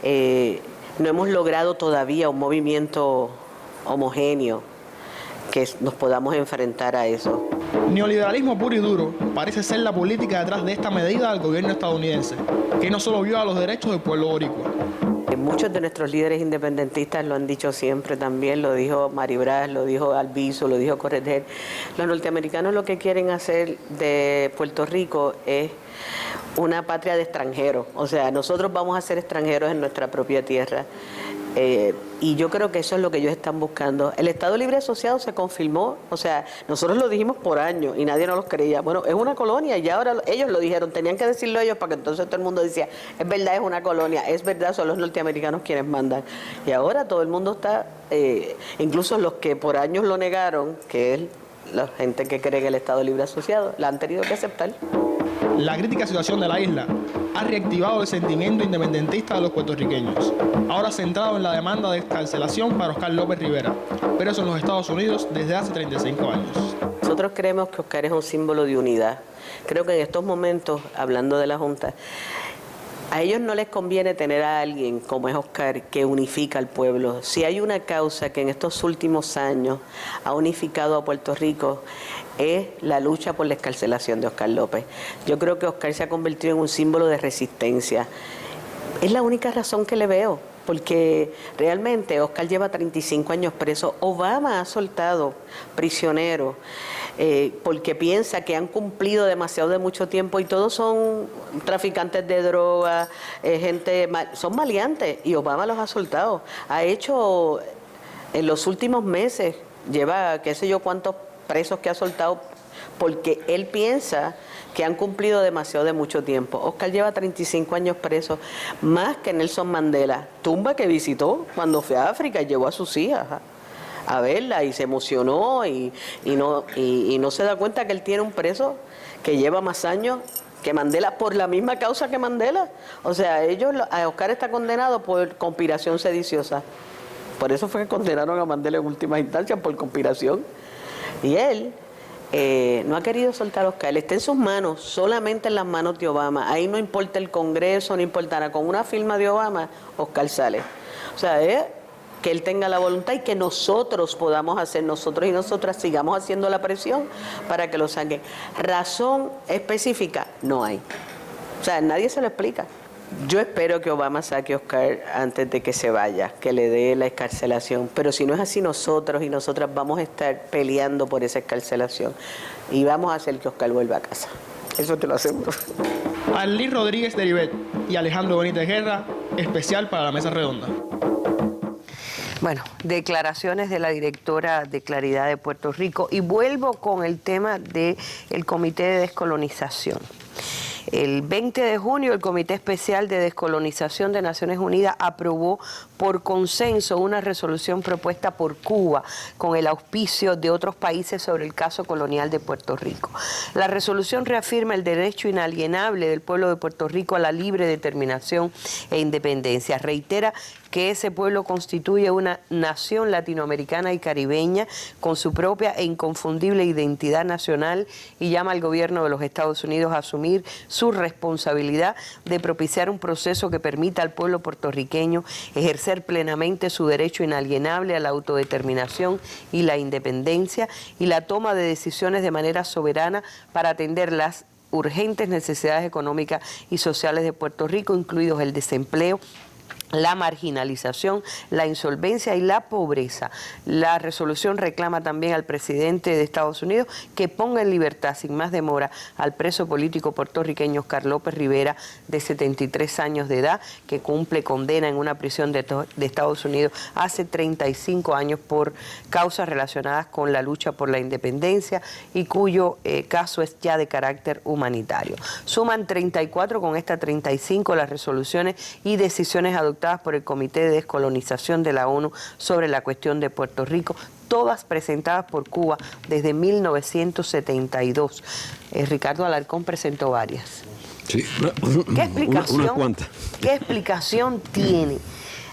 no hemos logrado todavía un movimiento homogéneo que nos podamos enfrentar a eso. Neoliberalismo puro y duro parece ser la política detrás de esta medida del gobierno estadounidense, que no solo viola los derechos del pueblo boricua. Muchos de nuestros líderes independentistas lo han dicho siempre también, lo dijo Maribraz, lo dijo Albizu, lo dijo Correter. Los norteamericanos lo que quieren hacer de Puerto Rico es una patria de extranjeros, o sea, nosotros vamos a ser extranjeros en nuestra propia tierra. Y yo creo que eso es lo que ellos están buscando. El Estado Libre Asociado se confirmó, o sea, nosotros lo dijimos por años y nadie nos los creía. Bueno, es una colonia y ahora ellos lo dijeron, tenían que decirlo ellos para que entonces todo el mundo decía, es verdad, es una colonia, es verdad, son los norteamericanos quienes mandan. Y ahora todo el mundo está, incluso los que por años lo negaron, que es la gente que cree en el Estado Libre Asociado, la han tenido que aceptar. La crítica situación de la isla ha reactivado el sentimiento independentista de los puertorriqueños, ahora centrado en la demanda de excarcelación para Oscar López Rivera, preso en los Estados Unidos desde hace 35 años. Nosotros creemos que Oscar es un símbolo de unidad. Creo que en estos momentos, hablando de la Junta, a ellos no les conviene tener a alguien como es Oscar que unifica al pueblo. Si hay una causa que en estos últimos años ha unificado a Puerto Rico, es la lucha por la excarcelación de Oscar López. Yo creo que Oscar se ha convertido en un símbolo de resistencia. Es la única razón que le veo, porque realmente Oscar lleva 35 años preso. Obama ha soltado prisioneros porque piensa que han cumplido demasiado de mucho tiempo y todos son traficantes de droga, son maleantes, y Obama los ha soltado. Ha hecho en los últimos meses, lleva qué sé yo cuántos presos que ha soltado porque él piensa que han cumplido demasiado de mucho tiempo. Oscar lleva 35 años preso, más que Nelson Mandela, tumba que visitó cuando fue a África y llevó a sus hijas a verla y se emocionó y no se da cuenta que él tiene un preso que lleva más años que Mandela por la misma causa que Mandela. O sea, a Oscar está condenado por conspiración sediciosa. Por eso fue que condenaron a Mandela en última instancia, por conspiración. Y él no ha querido soltar a Oscar. Él está en sus manos, solamente en las manos de Obama. Ahí no importa el Congreso, no importa nada. Con una firma de Obama, Oscar sale. O sea, que él tenga la voluntad y que nosotros podamos hacer, nosotros y nosotras sigamos haciendo la presión para que lo saquen. Razón específica no hay. O sea, nadie se lo explica. Yo espero que Obama saque a Oscar antes de que se vaya, que le dé la excarcelación. Pero si no es así, nosotros y nosotras vamos a estar peleando por esa excarcelación y vamos a hacer que Oscar vuelva a casa. Eso te lo aseguro. Arlí Rodríguez de Ribet y Alejandro Benítez Guerra, especial para la Mesa Redonda. Bueno, declaraciones de la directora de Claridad de Puerto Rico, y vuelvo con el tema del Comité de Descolonización. El 20 de junio el Comité Especial de Descolonización de Naciones Unidas aprobó por consenso una resolución propuesta por Cuba con el auspicio de otros países sobre el caso colonial de Puerto Rico. La resolución reafirma el derecho inalienable del pueblo de Puerto Rico a la libre determinación e independencia. Reitera que ese pueblo constituye una nación latinoamericana y caribeña con su propia e inconfundible identidad nacional, y llama al gobierno de los Estados Unidos a asumir su responsabilidad de propiciar un proceso que permita al pueblo puertorriqueño ejercer plenamente su derecho inalienable a la autodeterminación y la independencia, y la toma de decisiones de manera soberana para atender las urgentes necesidades económicas y sociales de Puerto Rico, incluidos el desempleo, la marginalización, la insolvencia y la pobreza. La resolución reclama también al presidente de Estados Unidos que ponga en libertad sin más demora al preso político puertorriqueño Oscar López Rivera, de 73 años de edad, que cumple condena en una prisión de Estados Unidos hace 35 años por causas relacionadas con la lucha por la independencia y cuyo caso es ya de carácter humanitario. Suman 34 con esta 35 las resoluciones y decisiones adoptadas por el Comité de Descolonización de la ONU sobre la cuestión de Puerto Rico, todas presentadas por Cuba desde 1972. Ricardo Alarcón presentó varias. Sí, ¿Qué cuantas. ¿Qué explicación tiene?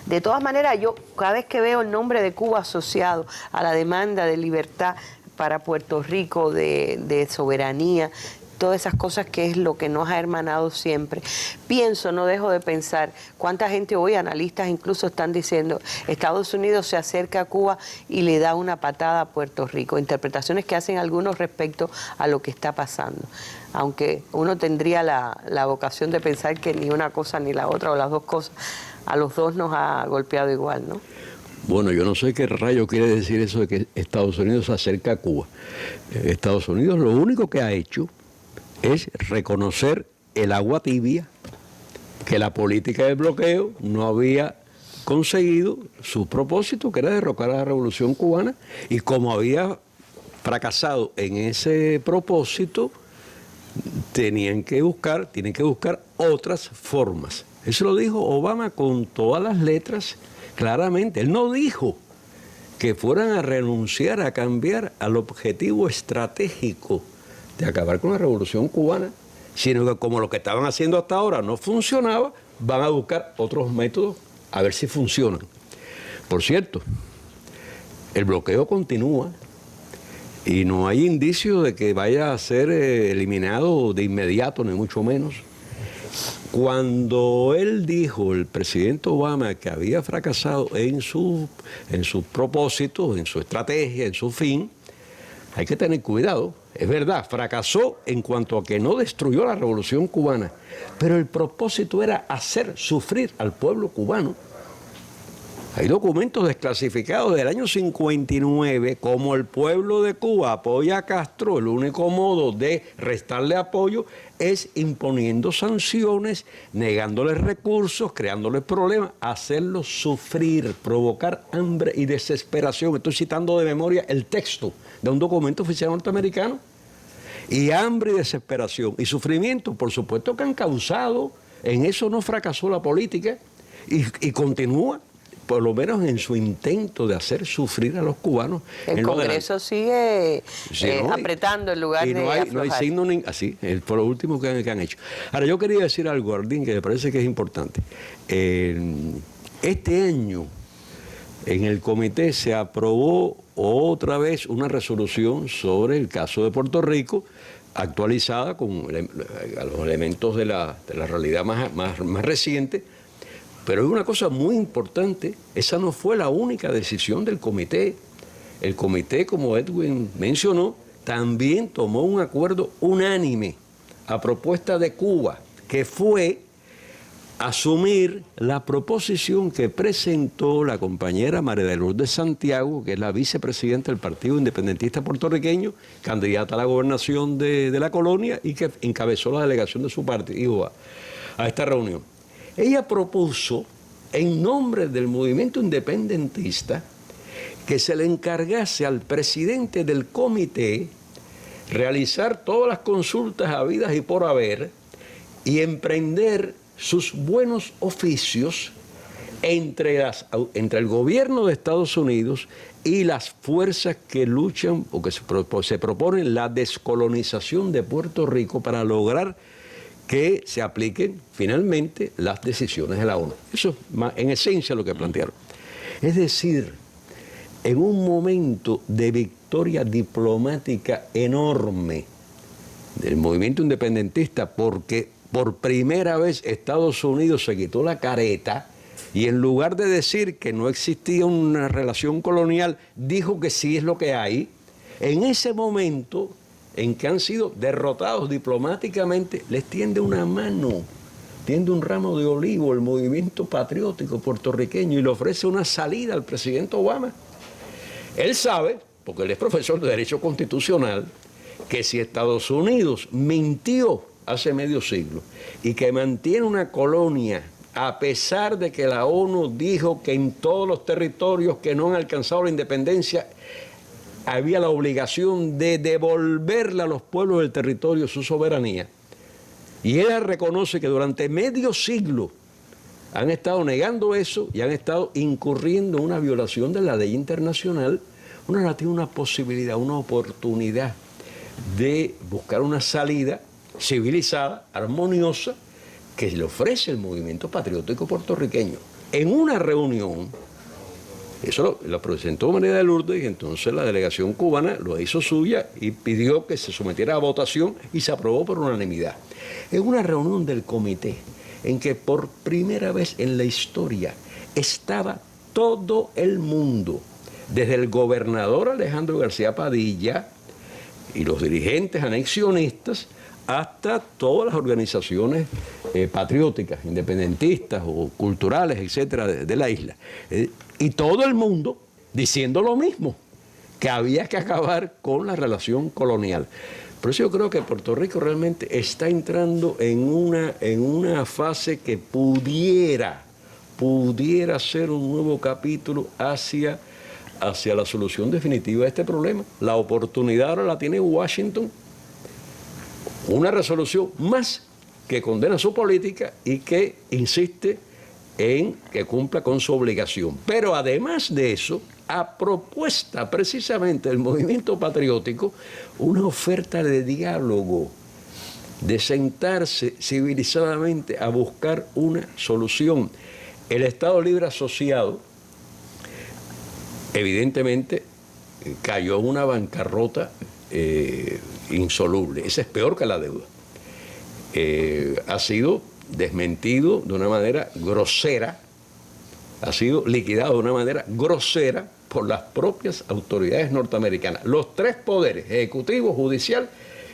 De todas maneras, yo cada vez que veo el nombre de Cuba asociado a la demanda de libertad para Puerto Rico, de soberanía, todas esas cosas que es lo que nos ha hermanado siempre. No dejo de pensar cuánta gente hoy, analistas incluso, están diciendo Estados Unidos se acerca a Cuba y le da una patada a Puerto Rico. Interpretaciones que hacen algunos respecto a lo que está pasando. Aunque uno tendría la vocación de pensar que ni una cosa ni la otra, o las dos cosas, a los dos nos ha golpeado igual, ¿no? Bueno, yo no sé qué rayo quiere decir eso de que Estados Unidos se acerca a Cuba. Estados Unidos lo único que ha hecho es reconocer el agua tibia, que la política de bloqueo no había conseguido su propósito, que era derrocar a la Revolución Cubana, y como había fracasado en ese propósito, tienen que buscar otras formas. Eso lo dijo Obama con todas las letras claramente. Él no dijo que fueran a renunciar, a cambiar al objetivo estratégico de acabar con la Revolución Cubana, sino que como lo que estaban haciendo hasta ahora no funcionaba, van a buscar otros métodos a ver si funcionan. Por cierto, el bloqueo continúa y no hay indicio de que vaya a ser eliminado de inmediato, ni mucho menos. Cuando él dijo, el presidente Obama, que había fracasado en sus propósitos, en su estrategia, en su fin, hay que tener cuidado. Es verdad, fracasó en cuanto a que no destruyó la Revolución Cubana, pero el propósito era hacer sufrir al pueblo cubano. Hay documentos desclasificados del año 59, como el pueblo de Cuba apoya a Castro, el único modo de restarle apoyo es imponiendo sanciones, negándoles recursos, creándoles problemas, hacerlos sufrir, provocar hambre y desesperación. Estoy citando de memoria el texto de un documento oficial norteamericano. y hambre y desesperación y sufrimiento, por supuesto que han causado, en eso no fracasó la política y continúa, por lo menos en su intento de hacer sufrir a los cubanos. El Congreso sigue apretando en lugar de aflojar. No hay signo así, por lo último que han hecho. Ahora, yo quería decir algo, Ardín, que me parece que es importante. Este año, en el comité se aprobó otra vez una resolución sobre el caso de Puerto Rico, actualizada con los elementos de la realidad más reciente. Pero hay una cosa muy importante, esa no fue la única decisión del comité. El comité, como Edwin mencionó, también tomó un acuerdo unánime a propuesta de Cuba, que fue asumir la proposición que presentó la compañera María de Lourdes Santiago, que es la vicepresidenta del Partido Independentista Puertorriqueño, candidata a la gobernación de la colonia y que encabezó la delegación de su partido a esta reunión. Ella propuso, en nombre del movimiento independentista, que se le encargase al presidente del comité realizar todas las consultas habidas y por haber y emprender sus buenos oficios entre el gobierno de Estados Unidos y las fuerzas que luchan o que se proponen la descolonización de Puerto Rico para lograr que se apliquen finalmente las decisiones de la ONU. Eso es en esencia lo que plantearon. Es decir, en un momento de victoria diplomática enorme del movimiento independentista, porque por primera vez Estados Unidos se quitó la careta y en lugar de decir que no existía una relación colonial, dijo que sí es lo que hay. En ese momento en que han sido derrotados diplomáticamente, les tiende una mano, tiende un ramo de olivo el movimiento patriótico puertorriqueño y le ofrece una salida al presidente Obama. Él sabe, porque él es profesor de Derecho Constitucional, que si Estados Unidos mintió hace medio siglo y que mantiene una colonia a pesar de que la ONU dijo que en todos los territorios que no han alcanzado la independencia había la obligación de devolverle a los pueblos del territorio su soberanía. Y ella reconoce que durante medio siglo han estado negando eso y han estado incurriendo en una violación de la ley internacional. Uno tiene una posibilidad, una oportunidad de buscar una salida civilizada, armoniosa, que le ofrece el movimiento patriótico puertorriqueño. En una reunión, eso lo presentó María de Lourdes y entonces la delegación cubana lo hizo suya y pidió que se sometiera a votación y se aprobó por unanimidad. En una reunión del comité en que por primera vez en la historia estaba todo el mundo, desde el gobernador Alejandro García Padilla y los dirigentes anexionistas hasta todas las organizaciones patrióticas, independentistas o culturales, etcétera, de la isla. Y todo el mundo diciendo lo mismo, que había que acabar con la relación colonial. Por eso yo creo que Puerto Rico realmente está entrando en una fase que pudiera ser un nuevo capítulo hacia la solución definitiva de este problema. La oportunidad ahora la tiene Washington, una resolución más que condena su política y que insiste en que cumpla con su obligación. Pero además de eso, a propuesta precisamente del movimiento patriótico, una oferta de diálogo, de sentarse civilizadamente a buscar una solución. El Estado Libre Asociado, evidentemente, cayó en una bancarrota insoluble. Esa es peor que la deuda. Ha sido desmentido de una manera grosera, ha sido liquidado de una manera grosera por las propias autoridades norteamericanas. Los tres poderes, ejecutivo, judicial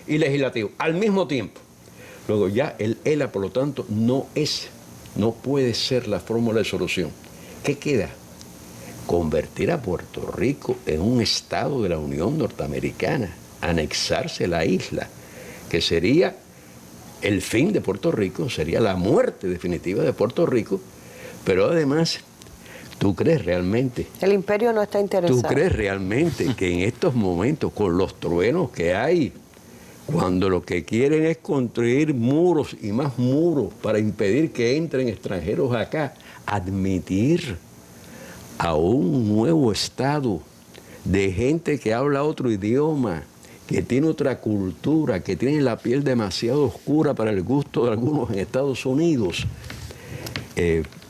y legislativo, al mismo tiempo. Luego ya el ELA, por lo tanto, no puede ser la fórmula de solución. ¿Qué queda? Convertir a Puerto Rico en un estado de la Unión Norteamericana, anexarse la isla, que sería el fin de Puerto Rico, sería la muerte definitiva de Puerto Rico, pero además, ¿tú crees realmente? El imperio no está interesado. ¿Tú crees realmente que en estos momentos, con los truenos que hay cuando lo que quieren es construir muros y más muros para impedir que entren extranjeros acá, admitir a un nuevo Estado de gente que habla otro idioma, que tiene otra cultura, que tiene la piel demasiado oscura para el gusto de algunos en Estados Unidos,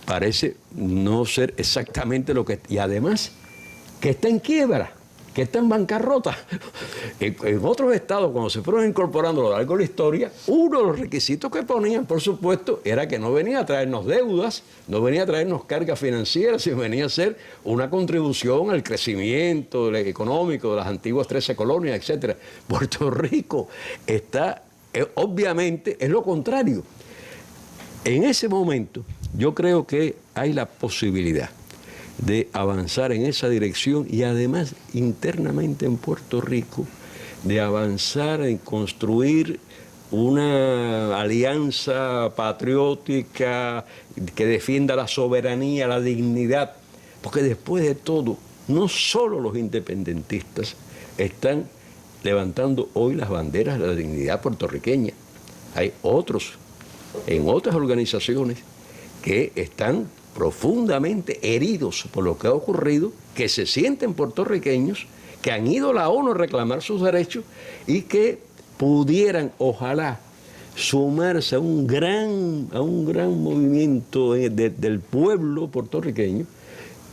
parece no ser exactamente lo que... Y además, que está en quiebra, que está en bancarrota. En otros estados, cuando se fueron incorporando a lo largo de la historia, uno de los requisitos que ponían, por supuesto, era que no venía a traernos deudas, no venía a traernos cargas financieras, sino venía a ser una contribución al crecimiento económico de las antiguas 13 colonias, etc. Puerto Rico está, obviamente, es lo contrario. En ese momento, yo creo que hay la posibilidad de avanzar en esa dirección y además internamente en Puerto Rico de avanzar en construir una alianza patriótica que defienda la soberanía, la dignidad, porque después de todo, no solo los independentistas están levantando hoy las banderas de la dignidad puertorriqueña, hay otros en otras organizaciones que están profundamente heridos por lo que ha ocurrido, que se sienten puertorriqueños, que han ido a la ONU a reclamar sus derechos y que pudieran, ojalá, sumarse a un gran movimiento del pueblo puertorriqueño,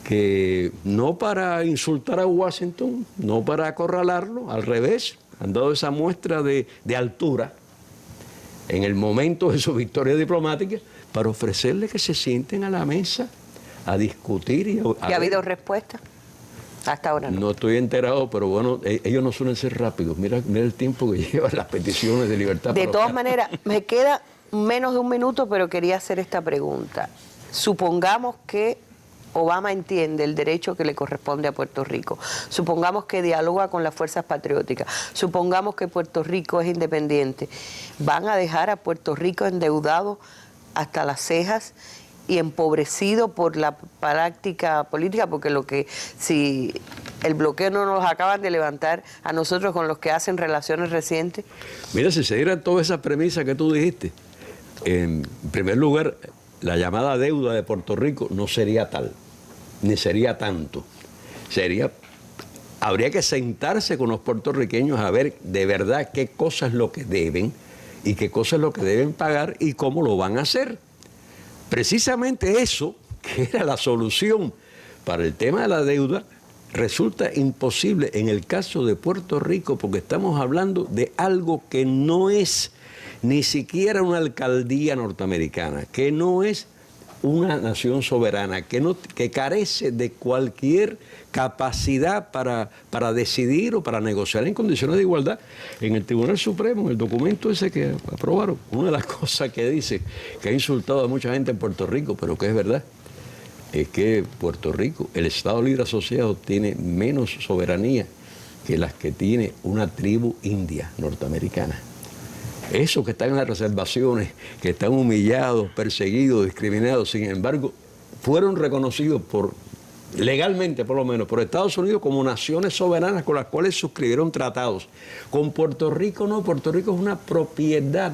que no para insultar a Washington, no para acorralarlo, al revés, han dado esa muestra de altura en el momento de su victoria diplomática, para ofrecerle que se sienten a la mesa a discutir. ¿Y ha habido respuesta? Hasta ahora no. No estoy enterado, pero bueno, ellos no suelen ser rápidos. Mira el tiempo que llevan las peticiones de libertad. De todas maneras, me queda menos de un minuto, pero quería hacer esta pregunta. Supongamos que Obama entiende el derecho que le corresponde a Puerto Rico. Supongamos que dialoga con las fuerzas patrióticas. Supongamos que Puerto Rico es independiente. ¿Van a dejar a Puerto Rico endeudado hasta las cejas y empobrecido por la práctica política? Porque si el bloqueo no nos acaban de levantar a nosotros con los que hacen relaciones recientes. Mira, si se dieran todas esas premisas que tú dijiste, en primer lugar, la llamada deuda de Puerto Rico no sería tal, ni sería tanto. Habría que sentarse con los puertorriqueños a ver de verdad qué cosas es lo que deben y qué cosas es lo que deben pagar y cómo lo van a hacer. Precisamente eso, que era la solución para el tema de la deuda, resulta imposible en el caso de Puerto Rico, porque estamos hablando de algo que no es ni siquiera una alcaldía norteamericana, que no es una nación soberana, que carece de cualquier capacidad para decidir o para negociar en condiciones de igualdad. En el Tribunal Supremo, en el documento ese que aprobaron, una de las cosas que dice, que ha insultado a mucha gente en Puerto Rico, pero que es verdad, es que Puerto Rico, el Estado Libre Asociado, tiene menos soberanía que las que tiene una tribu india norteamericana. Esos que están en las reservaciones, que están humillados, perseguidos, discriminados, sin embargo, fueron reconocidos legalmente por lo menos, por Estados Unidos como naciones soberanas con las cuales suscribieron tratados. Con Puerto Rico no, Puerto Rico es una propiedad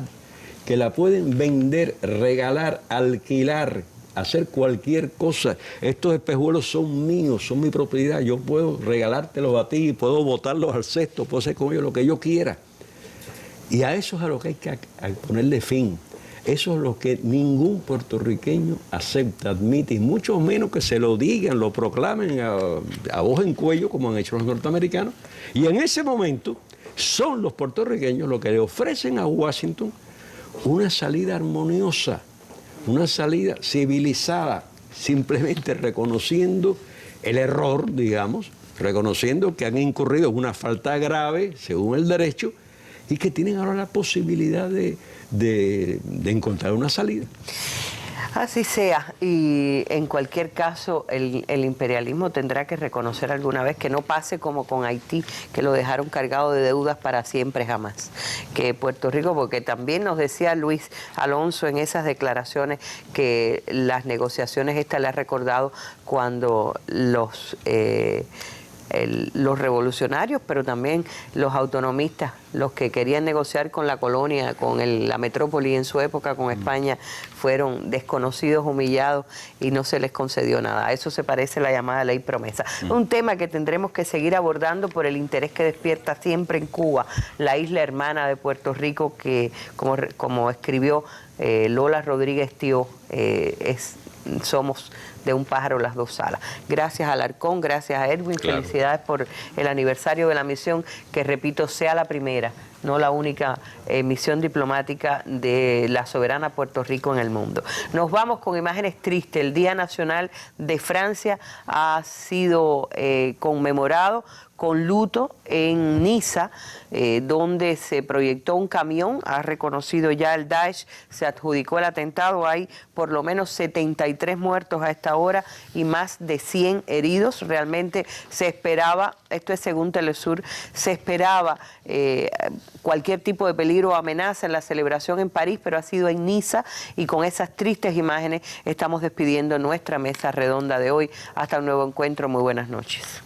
que la pueden vender, regalar, alquilar, hacer cualquier cosa. Estos espejuelos son míos, son mi propiedad, yo puedo regalártelos a ti, puedo botarlos al cesto, puedo hacer con ellos lo que yo quiera. Y a eso es a lo que hay que ponerle fin. Eso es lo que ningún puertorriqueño acepta, admite, y mucho menos que se lo digan, lo proclamen a voz en cuello, como han hecho los norteamericanos. Y en ese momento son los puertorriqueños los que le ofrecen a Washington una salida armoniosa, una salida civilizada, simplemente reconociendo el error, digamos, reconociendo que han incurrido en una falta grave, según el derecho, y que tienen ahora la posibilidad de encontrar una salida. Así sea, y en cualquier caso el imperialismo tendrá que reconocer alguna vez que no pase como con Haití, que lo dejaron cargado de deudas para siempre jamás, que Puerto Rico, porque también nos decía Luis Alonso en esas declaraciones que las negociaciones le ha recordado cuando los revolucionarios, pero también los autonomistas, los que querían negociar con la colonia, con la metrópoli en su época, con España, fueron desconocidos, humillados y no se les concedió nada. A eso se parece la llamada ley promesa. Un tema que tendremos que seguir abordando por el interés que despierta siempre en Cuba, la isla hermana de Puerto Rico, que como escribió Lola Rodríguez Tío, somos de un pájaro las dos alas. Gracias a Alarcón, gracias a Edwin, claro. Felicidades por el aniversario de la misión, que repito, sea la primera, no la única misión diplomática de la soberana Puerto Rico en el mundo. Nos vamos con imágenes tristes. El Día Nacional de Francia ha sido conmemorado con luto en Niza, donde se proyectó un camión. Ha reconocido ya el Daesh, se adjudicó el atentado. Hay por lo menos 73 muertos a esta hora y más de 100 heridos. Realmente se esperaba, esto es según Telesur, se esperaba cualquier tipo de peligro o amenaza en la celebración en París, pero ha sido en Niza, y con esas tristes imágenes estamos despidiendo nuestra mesa redonda de hoy. Hasta un nuevo encuentro, muy buenas noches.